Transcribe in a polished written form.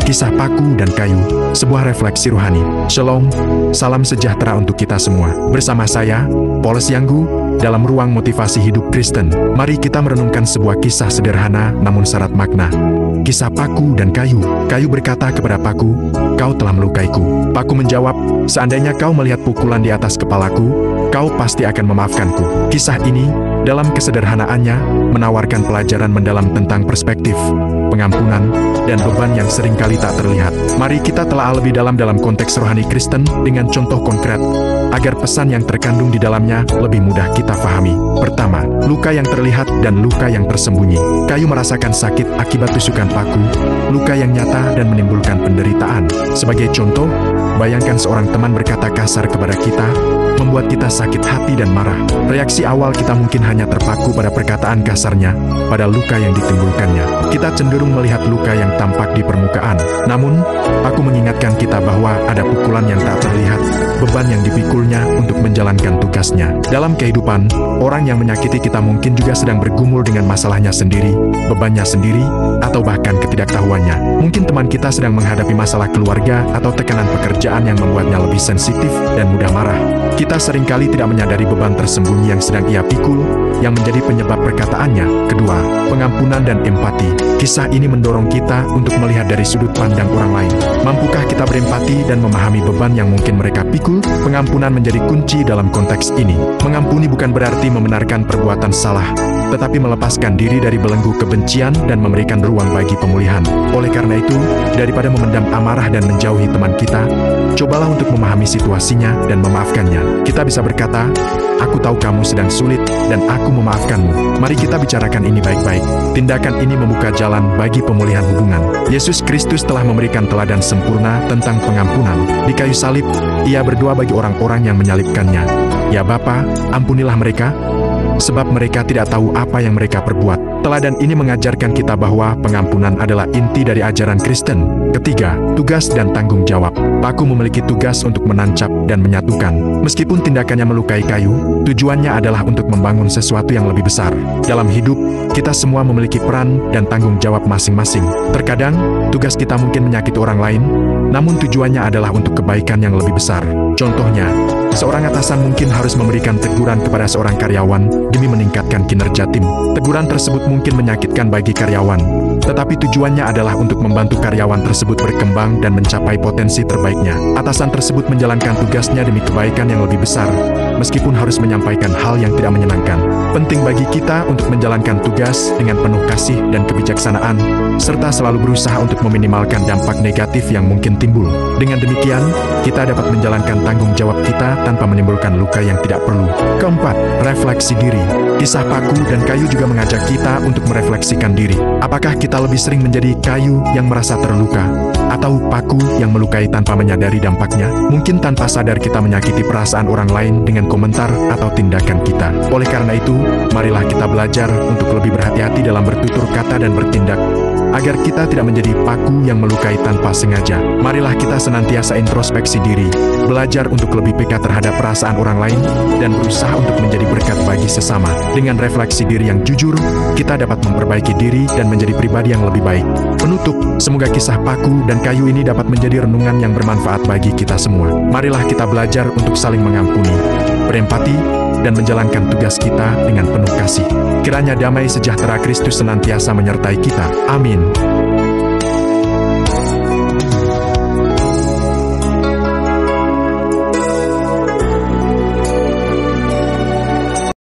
Kisah paku dan kayu, sebuah refleksi rohani. Shalom, salam sejahtera untuk kita semua. Bersama saya, Poles Yanggu, dalam ruang motivasi hidup Kristen. Mari kita merenungkan sebuah kisah sederhana namun syarat makna. Kisah paku dan kayu. Kayu berkata kepada paku, "Kau telah melukaiku." Paku menjawab, "Seandainya kau melihat pukulan di atas kepalaku, kau pasti akan memaafkanku." Kisah ini, dalam kesederhanaannya, menawarkan pelajaran mendalam tentang perspektif, pengampunan, dan beban yang seringkali tak terlihat. Mari kita telah lebih dalam konteks rohani Kristen dengan contoh konkret, agar pesan yang terkandung di dalamnya lebih mudah kita pahami. Pertama, luka yang terlihat dan luka yang tersembunyi. Kayu merasakan sakit akibat tusukan paku, luka yang nyata dan menimbulkan penderitaan. Sebagai contoh, bayangkan seorang teman berkata kasar kepada kita, membuat kita sakit hati dan marah. Reaksi awal kita mungkin hanya terpaku pada perkataan kasarnya, pada luka yang ditimbulkannya. Kita cenderung melihat luka yang tampak di permukaan. Namun, aku mengingatkan kita bahwa ada pukulan yang tak terlihat, beban yang dipikulnya untuk menjalankan tugasnya. Dalam kehidupan, orang yang menyakiti kita mungkin juga sedang bergumul dengan masalahnya sendiri, bebannya sendiri, atau bahkan ketidaktahuannya. Mungkin teman kita sedang menghadapi masalah keluarga atau tekanan pekerjaan yang membuatnya lebih sensitif dan mudah marah. Kita seringkali tidak menyadari beban tersembunyi yang sedang ia pikul, yang menjadi penyebab perkataannya. Kedua, pengampunan dan empati. Kisah ini mendorong kita untuk melihat dari sudut pandang orang lain. Mampukah kita berempati dan memahami beban yang mungkin mereka pikul? Pengampunan menjadi kunci dalam konteks ini. Mengampuni bukan berarti membenarkan perbuatan salah, tetapi melepaskan diri dari belenggu kebencian dan memberikan ruang bagi pemulihan. Oleh karena itu, daripada memendam amarah dan menjauhi teman kita, cobalah untuk memahami situasinya dan memaafkannya. Kita bisa berkata, "Aku tahu kamu sedang sulit dan aku memaafkanmu." Mari kita bicarakan ini baik-baik. Tindakan ini membuka jalan bagi pemulihan hubungan. Yesus Kristus telah memberikan teladan sempurna tentang pengampunan. Di kayu salib, Ia berdoa bagi orang-orang yang menyalibkannya. "Ya Bapa, ampunilah mereka, sebab mereka tidak tahu apa yang mereka perbuat." Teladan ini mengajarkan kita bahwa pengampunan adalah inti dari ajaran Kristen. Ketiga, tugas dan tanggung jawab. Paku memiliki tugas untuk menancap dan menyatukan. Meskipun tindakannya melukai kayu, tujuannya adalah untuk membangun sesuatu yang lebih besar. Dalam hidup, kita semua memiliki peran dan tanggung jawab masing-masing. Terkadang, tugas kita mungkin menyakiti orang lain, namun tujuannya adalah untuk kebaikan yang lebih besar. Contohnya, seorang atasan mungkin harus memberikan teguran kepada seorang karyawan demi meningkatkan kinerja tim. Teguran tersebut mungkin menyakitkan bagi karyawan, tetapi tujuannya adalah untuk membantu karyawan tersebut berkembang dan mencapai potensi terbaiknya. Atasan tersebut menjalankan tugasnya demi kebaikan yang lebih besar, meskipun harus menyampaikan hal yang tidak menyenangkan. Penting bagi kita untuk menjalankan tugas dengan penuh kasih dan kebijaksanaan, serta selalu berusaha untuk meminimalkan dampak negatif yang mungkin timbul. Dengan demikian, kita dapat menjalankan tanggung jawab kita tanpa menimbulkan luka yang tidak perlu. Keempat, refleksi diri. Kisah paku dan kayu juga mengajak kita untuk merefleksikan diri. Apakah kita lebih sering menjadi kayu yang merasa terluka, atau paku yang melukai tanpa menyadari dampaknya? Mungkin tanpa sadar kita menyakiti perasaan orang lain dengan komentar atau tindakan kita. Oleh karena itu, marilah kita belajar untuk lebih berhati-hati dalam bertutur kata dan bertindak, agar kita tidak menjadi paku yang melukai tanpa sengaja. Marilah kita senantiasa introspeksi diri, belajar untuk lebih peka terhadap perasaan orang lain, dan berusaha untuk menjadi berkat bagi sesama. Dengan refleksi diri yang jujur, kita dapat memperbaiki diri dan menjadi pribadi yang lebih baik. Penutup, semoga kisah paku dan kayu ini dapat menjadi renungan yang bermanfaat bagi kita semua. Marilah kita belajar untuk saling mengampuni, berempati, dan menjalankan tugas kita dengan penuh kasih. Kiranya damai sejahtera Kristus senantiasa menyertai kita. Amin.